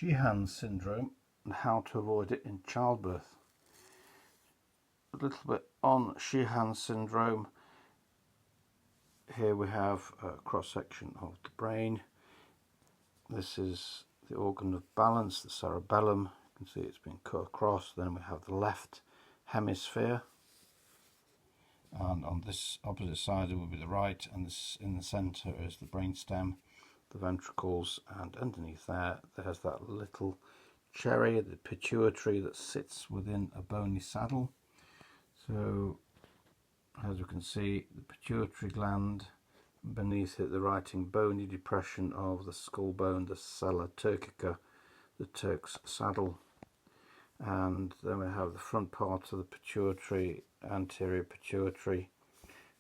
Sheehan syndrome and how to avoid it in childbirth. A little bit on Sheehan syndrome. Here we have a cross-section of the brain. This is the organ of balance, the cerebellum. You can see it's been cut across. Then we have the left hemisphere, and on this opposite side it will be the right, and this in the centre is the brainstem, the ventricles, and underneath there's that little cherry, the pituitary, that sits within a bony saddle. So as you can see, the pituitary gland, beneath it the writing bony depression of the skull bone, the sella turcica, the Turk's saddle. And then we have the front part of the pituitary, anterior pituitary,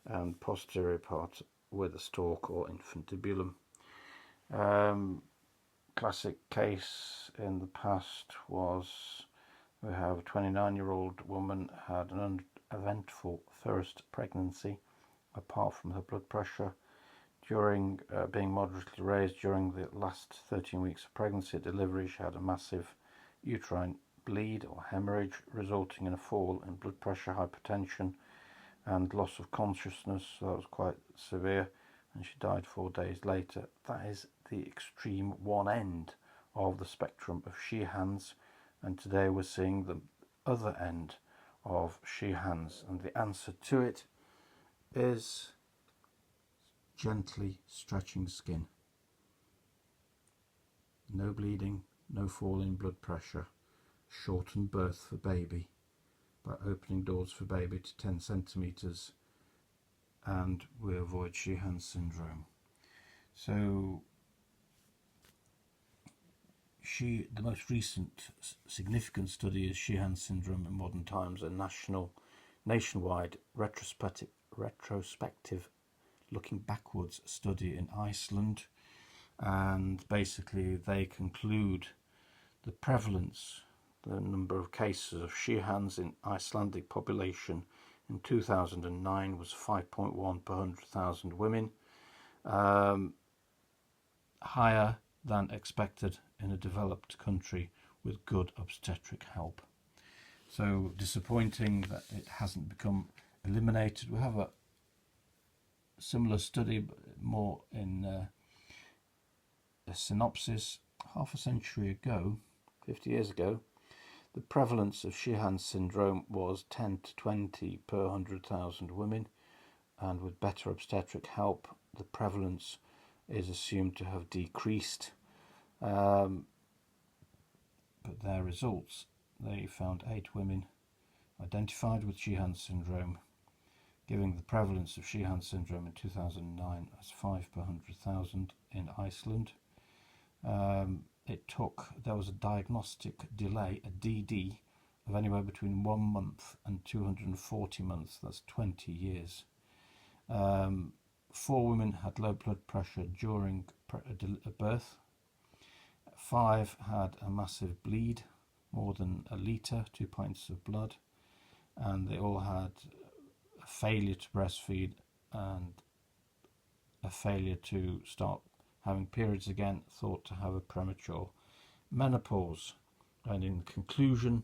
and posterior part with a stalk or infundibulum. Classic case in the past was, we have a 29-year-old woman had an uneventful first pregnancy, apart from her blood pressure. During being moderately raised during the last 13 weeks of pregnancy, at delivery she had a massive uterine bleed or hemorrhage, resulting in a fall in blood pressure, hypertension, and loss of consciousness. So that was quite severe, and she died 4 days later. That is the extreme one end of the spectrum of Sheehan's, and today we're seeing the other end of Sheehan's, and the answer to it is gently stretching skin. No bleeding, no fall in blood pressure. Shorten birth for baby by opening doors for baby to 10 centimeters, and we avoid Sheehan syndrome. So the most recent significant study is Sheehan syndrome in modern times, a nationwide retrospective looking backwards study in Iceland, and basically they conclude the prevalence, the number of cases of Sheehan's in Icelandic population in 2009 was 5.1 per 100,000 women, higher than expected in a developed country with good obstetric help. So disappointing that it hasn't become eliminated. We have a similar study, but more in a synopsis. Half a century ago, 50 years ago, the prevalence of Sheehan syndrome was 10 to 20 per 100,000 women, and with better obstetric help the prevalence is assumed to have decreased. But their results, they found 8 women identified with Sheehan syndrome, giving the prevalence of Sheehan syndrome in 2009 as 5 per 100,000 in Iceland. There was a diagnostic delay, a DD, of anywhere between 1 month and 240 months, that's 20 years. 4 women had low blood pressure during birth. 5 had a massive bleed, more than a litre, 2 pints of blood, and they all had a failure to breastfeed and a failure to start having periods again, thought to have a premature menopause. And in conclusion,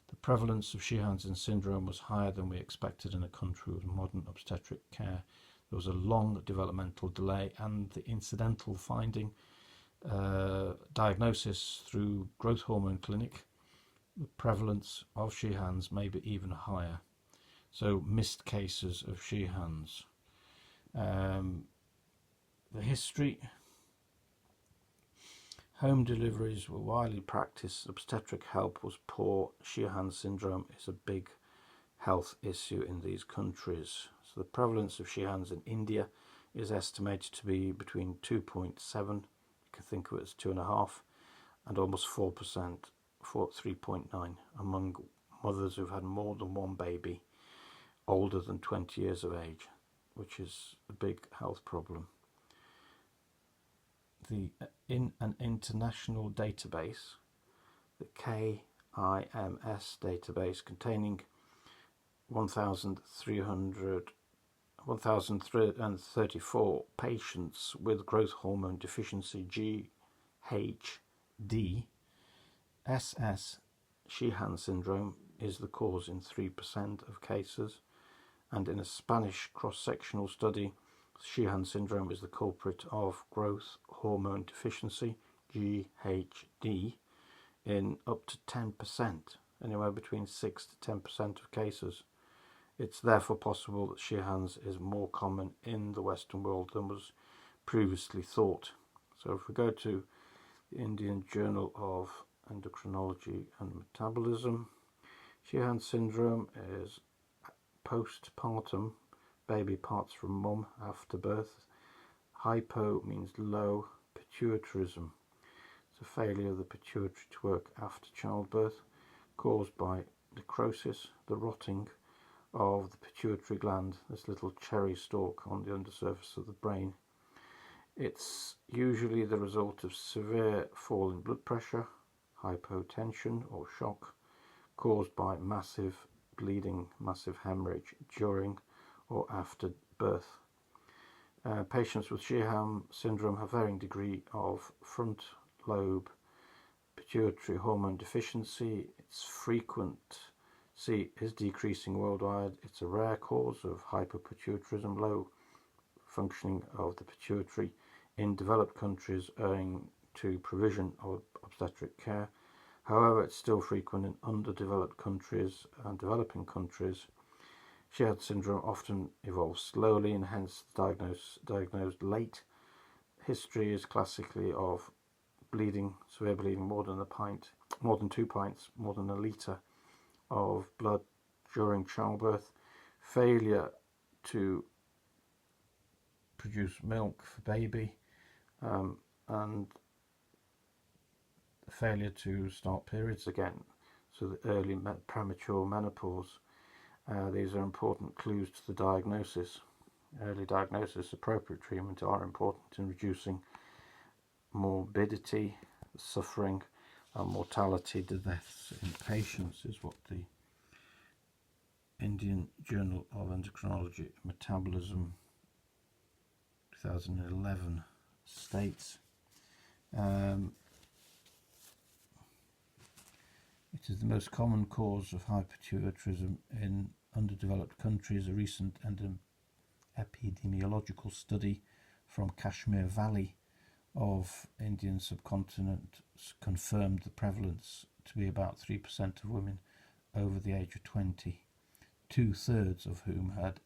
the prevalence of Sheehan's syndrome was higher than we expected in a country with modern obstetric care. There was a long developmental delay, and the incidental finding, diagnosis through growth hormone clinic, the prevalence of Sheehan's may be even higher. So missed cases of Sheehan's. The history: home deliveries were widely practiced, obstetric help was poor. Sheehan syndrome is a big health issue in these countries. So the prevalence of Sheehan's in India is estimated to be between 2.7, you can think of it as 2.5, and almost 4%, 3.9, among mothers who've had more than one baby older than 20 years of age, which is a big health problem. In an international database, the KIMS database, containing 1,334 patients with growth hormone deficiency GHD, SS Sheehan syndrome is the cause in 3% of cases, and in a Spanish cross-sectional study, Sheehan syndrome is the culprit of growth hormone deficiency, GHD, in up to 10%, anywhere between 6 to 10% of cases. It's therefore possible that Sheehan's is more common in the Western world than was previously thought. So if we go to the Indian Journal of Endocrinology and Metabolism, Sheehan syndrome is postpartum, baby parts from mum after birth. Hypo means low, pituitarism. It's a failure of the pituitary to work after childbirth, caused by necrosis, the rotting of the pituitary gland, this little cherry stalk on the undersurface of the brain. It's usually the result of severe fall in blood pressure, hypotension or shock, caused by massive bleeding, massive hemorrhage during or after birth. Patients with Sheehan syndrome have varying degree of front lobe pituitary hormone deficiency. Its frequency is decreasing worldwide. It's a rare cause of hypopituitarism, low functioning of the pituitary in developed countries owing to provision of obstetric care. However, it's still frequent in underdeveloped countries and developing countries. Sheehan syndrome often evolves slowly and hence diagnosed late. History is classically of bleeding, severe bleeding, more than 2 pints, more than a litre of blood during childbirth, failure to produce milk for baby, and failure to start periods again, so the early premature menopause. These are important clues to the diagnosis. Early diagnosis, appropriate treatment are important in reducing morbidity, suffering, and mortality, the deaths in patients, is what the Indian Journal of Endocrinology and Metabolism 2011 states. It is the most common cause of hypothyroidism in underdeveloped countries. A recent epidemiological study from Kashmir Valley of Indian subcontinent confirmed the prevalence to be about 3% of women over the age of 20, 2/3 of whom had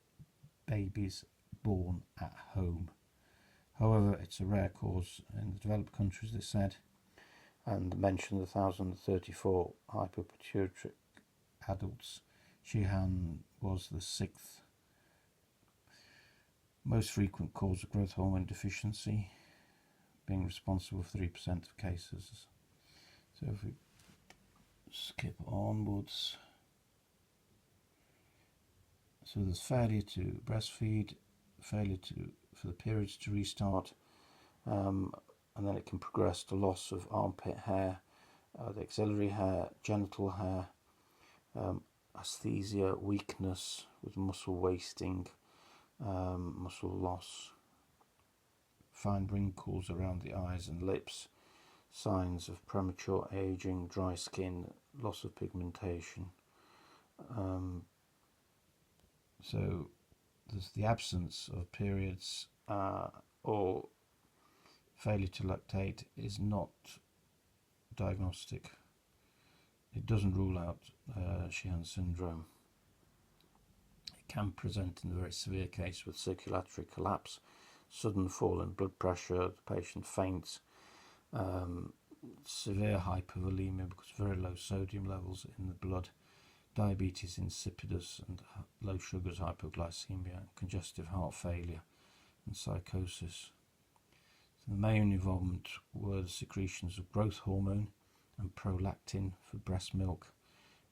babies born at home. However, it's a rare cause in the developed countries, they said, and mentioned 1,034 hypopituitaric adults. Sheehan was the 6th most frequent cause of growth hormone deficiency, being responsible for 3% of cases. So if we skip onwards, so there's failure to breastfeed, failure for the periods to restart, and then it can progress to loss of armpit hair, the axillary hair, genital hair, aesthesia, weakness with muscle wasting, muscle loss, fine wrinkles around the eyes and lips, signs of premature aging, dry skin, loss of pigmentation. So there's the absence of periods or failure to lactate is not diagnostic. It doesn't rule out Sheehan syndrome. It can present in a very severe case with circulatory collapse, sudden fall in blood pressure, the patient faints, severe hypovolemia because very low sodium levels in the blood, diabetes insipidus and low sugars, hypoglycemia, congestive heart failure and psychosis. So the main involvement were the secretions of growth hormone and prolactin for breast milk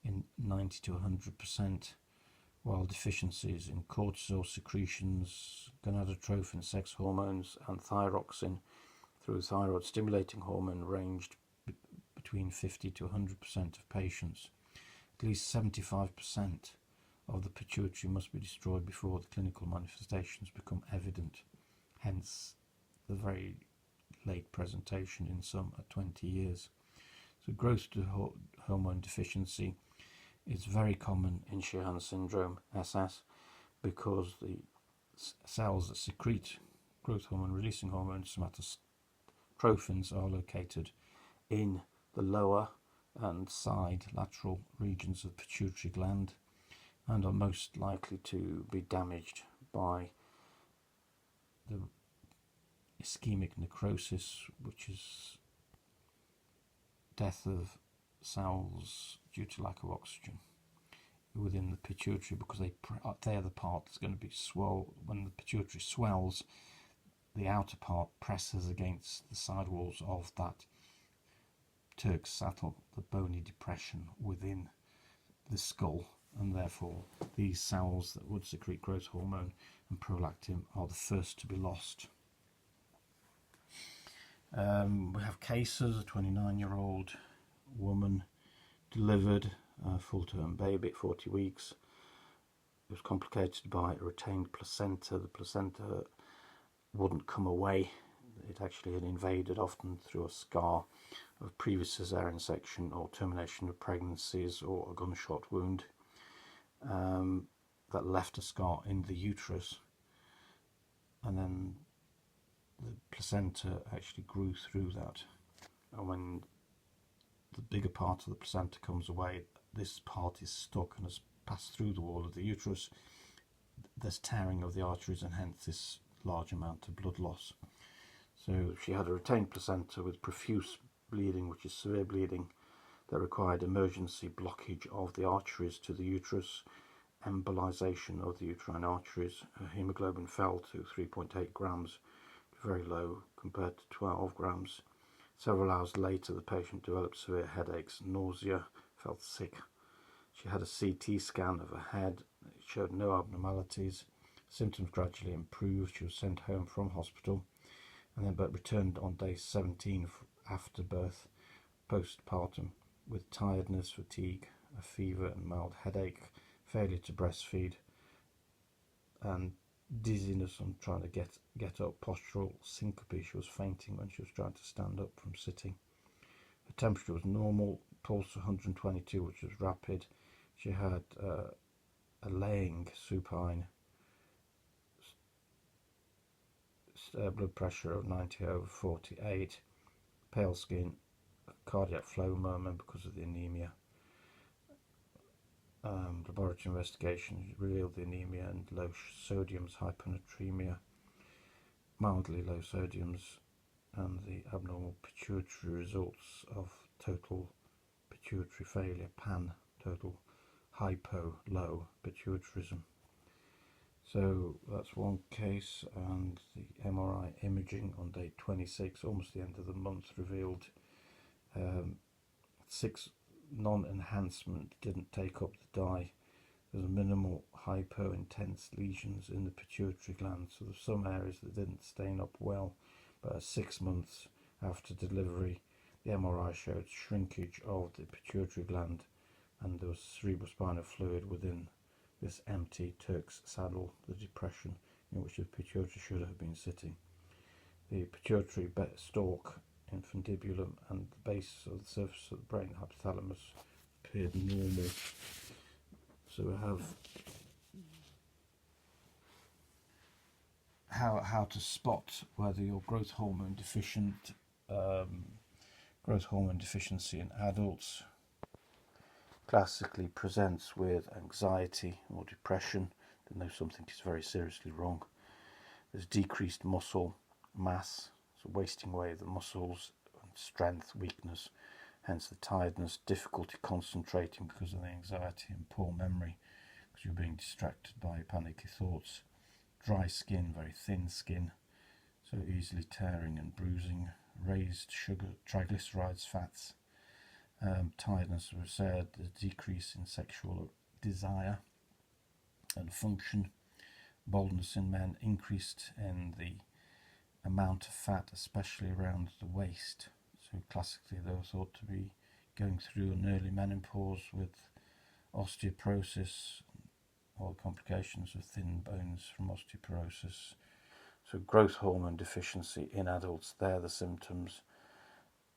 in 90 to 100%, while deficiencies in cortisol secretions, gonadotrophin sex hormones and thyroxine through thyroid stimulating hormone ranged between 50 to 100% of patients. At least 75% of the pituitary must be destroyed before the clinical manifestations become evident, hence the very late presentation in some at 20 years. So growth hormone deficiency is very common in Sheehan syndrome SS because the cells that secrete growth hormone releasing hormones, somatotrophins, are located in the lower and side lateral regions of the pituitary gland and are most likely to be damaged by the ischemic necrosis, which is death of cells due to lack of oxygen within the pituitary, because they're the part that's going to be swollen. When the pituitary swells, the outer part presses against the side walls of that Turk's saddle, the bony depression within the skull, and therefore these cells that would secrete growth hormone and prolactin are the first to be lost. We have cases: a 29-year-old woman delivered a full-term baby at 40 weeks. It was complicated by a retained placenta. The placenta wouldn't come away. It actually had invaded, often through a scar of previous caesarean section or termination of pregnancies or a gunshot wound, that left a scar in the uterus, and then the placenta actually grew through that. And when the bigger part of the placenta comes away, this part is stuck and has passed through the wall of the uterus. There's tearing of the arteries and hence this large amount of blood loss. So she had a retained placenta with profuse bleeding, which is severe bleeding, that required emergency blockage of the arteries to the uterus, embolization of the uterine arteries. Her hemoglobin fell to 3.8 grams, very low compared to 12 grams. Several hours later, the patient developed severe headaches, nausea, felt sick. She had a CT scan of her head. It showed no abnormalities. Symptoms gradually improved. She was sent home from hospital and then but returned on day 17 after birth, postpartum, with tiredness, fatigue, a fever and mild headache, failure to breastfeed, and dizziness on trying to get up, postural syncope. She was fainting when she was trying to stand up from sitting. Her temperature was normal, pulse 122, which was rapid. She had a laying supine, blood pressure of 90/48, pale skin, cardiac flow murmur because of the anemia. Laboratory investigation revealed the anemia and low sodiums, hyponatremia, mildly low sodiums, and the abnormal pituitary results of total pituitary failure, PAN, total hypo low pituitarism. So that's one case, and the MRI imaging on day 26, almost the end of the month, revealed 6 non-enhancement, didn't take up the dye. There's minimal hypo-intense lesions in the pituitary gland, so there's some areas that didn't stain up well, but at 6 months after delivery, the MRI showed shrinkage of the pituitary gland, and there was cerebrospinal fluid within this empty Turk's saddle, the depression in which the pituitary should have been sitting. The pituitary stalk, infundibulum, and the base of the surface of the brain, hypothalamus, appeared normal. So we have how to spot whether you're growth hormone deficient. Growth hormone deficiency in adults classically presents with anxiety or depression. They know something is very seriously wrong. There's decreased muscle mass, so wasting away of the muscles, and strength, weakness, hence the tiredness, difficulty concentrating because of the anxiety, and poor memory because you're being distracted by panicky thoughts. Dry skin, very thin skin, so easily tearing and bruising. Raised sugar, triglycerides, fats. Tiredness, as we said, the decrease in sexual desire and function. Baldness in men, increased in the amount of fat, especially around the waist. So classically they were thought to be going through an early menopause with osteoporosis or complications of thin bones from osteoporosis. So growth hormone deficiency in adults, they're the symptoms.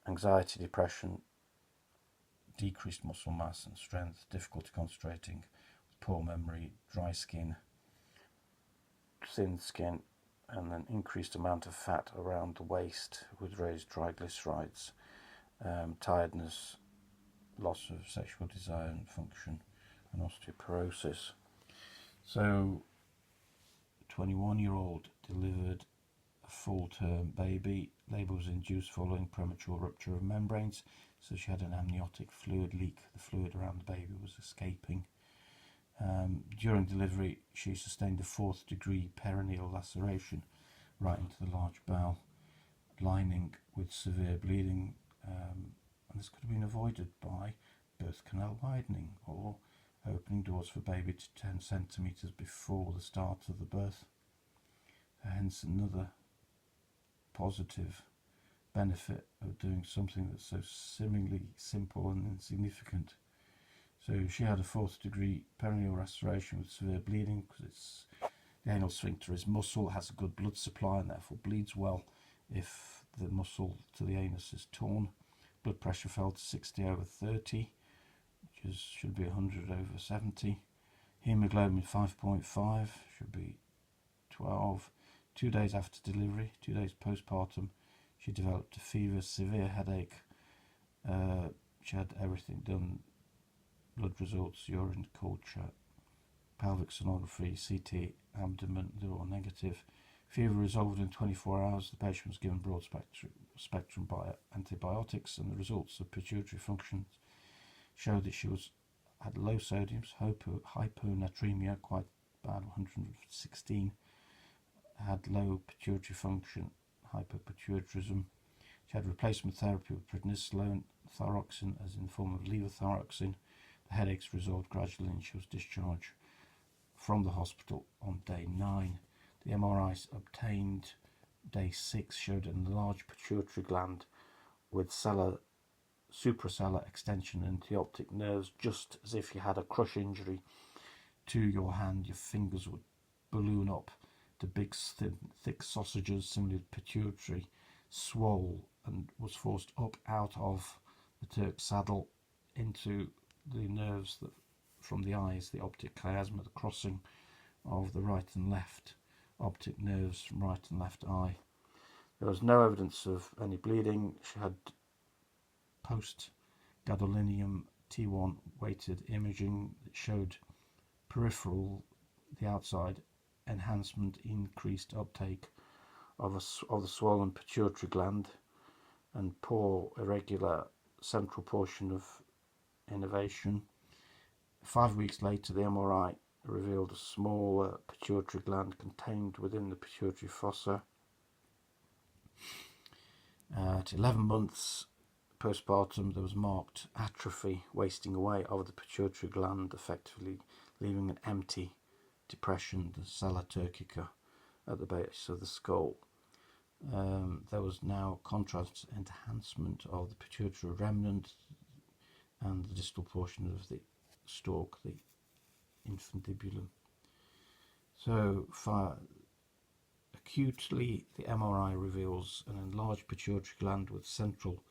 Anxiety, depression, decreased muscle mass and strength, difficulty concentrating, poor memory, dry skin, thin skin, and an increased amount of fat around the waist with raised triglycerides, tiredness, loss of sexual desire and function, and osteoporosis. So, 21-year-old delivered a full-term baby. Labour was induced following premature rupture of membranes, so she had an amniotic fluid leak. The fluid around the baby was escaping. During delivery, she sustained a 4th degree perineal laceration right into the large bowel lining with severe bleeding, and this could have been avoided by birth canal widening or opening doors for baby to 10 centimetres before the start of the birth. Hence another positive benefit of doing something that's so seemingly simple and insignificant. So she had a 4th degree perineal laceration with severe bleeding because the anal sphincter is muscle, has a good blood supply, and therefore bleeds well if the muscle to the anus is torn. Blood pressure fell to 60/30, which should be 100/70. Hemoglobin 5.5, should be 12. 2 days after delivery, 2 days postpartum, she developed a fever, severe headache. She had everything done: blood results, urine culture, pelvic sonography, CT, abdomen, they're all negative. Fever resolved in 24 hours. The patient was given broad spectrum antibiotics, and the results of pituitary functions showed that she had low sodiums, hyponatremia, quite bad, 116, had low pituitary function, hypopituitarism. She had replacement therapy with prednisolone, thyroxine, as in the form of levothyroxine. The headaches resolved gradually, and she was discharged from the hospital on day 9. The MRIs obtained day 6 showed an enlarged pituitary gland with suprasellar extension into the optic nerves, just as if you had a crush injury to your hand. Your fingers would balloon up to big, thin, thick sausages, similar to pituitary, swole and was forced up out of the Turk's saddle into the nerves that from the eyes, the optic chiasma, the crossing of the right and left optic nerves from right and left eye. There was no evidence of any bleeding. She had post-gadolinium T1 weighted imaging that showed peripheral, the outside, enhancement, increased uptake of the swollen pituitary gland, and poor, irregular central portion of innervation. 5 weeks later, the MRI revealed a smaller pituitary gland contained within the pituitary fossa. At 11 months postpartum, there was marked atrophy, wasting away of the pituitary gland, effectively leaving an empty depression, the sella turcica, at the base of the skull. There was now contrast enhancement of the pituitary remnant and the distal portion of the stalk, the infundibulum. So acutely, the MRI reveals an enlarged pituitary gland with central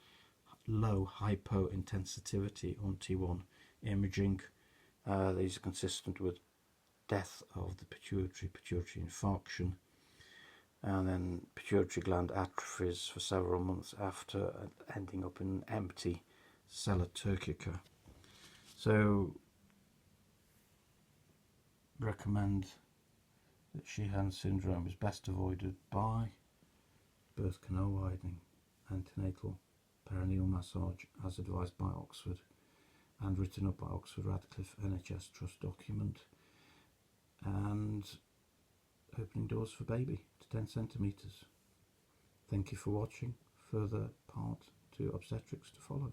low hypointensivity on T1 imaging. These are consistent with death of the pituitary infarction, and then pituitary gland atrophies for several months after, ending up in an empty sella turcica. So recommend that Sheehan syndrome is best avoided by birth canal widening, antenatal perineal massage as advised by Oxford and written up by Oxford Radcliffe NHS Trust document, and opening doors for baby to 10 centimetres. Thank you for watching. Further part 2 obstetrics to follow.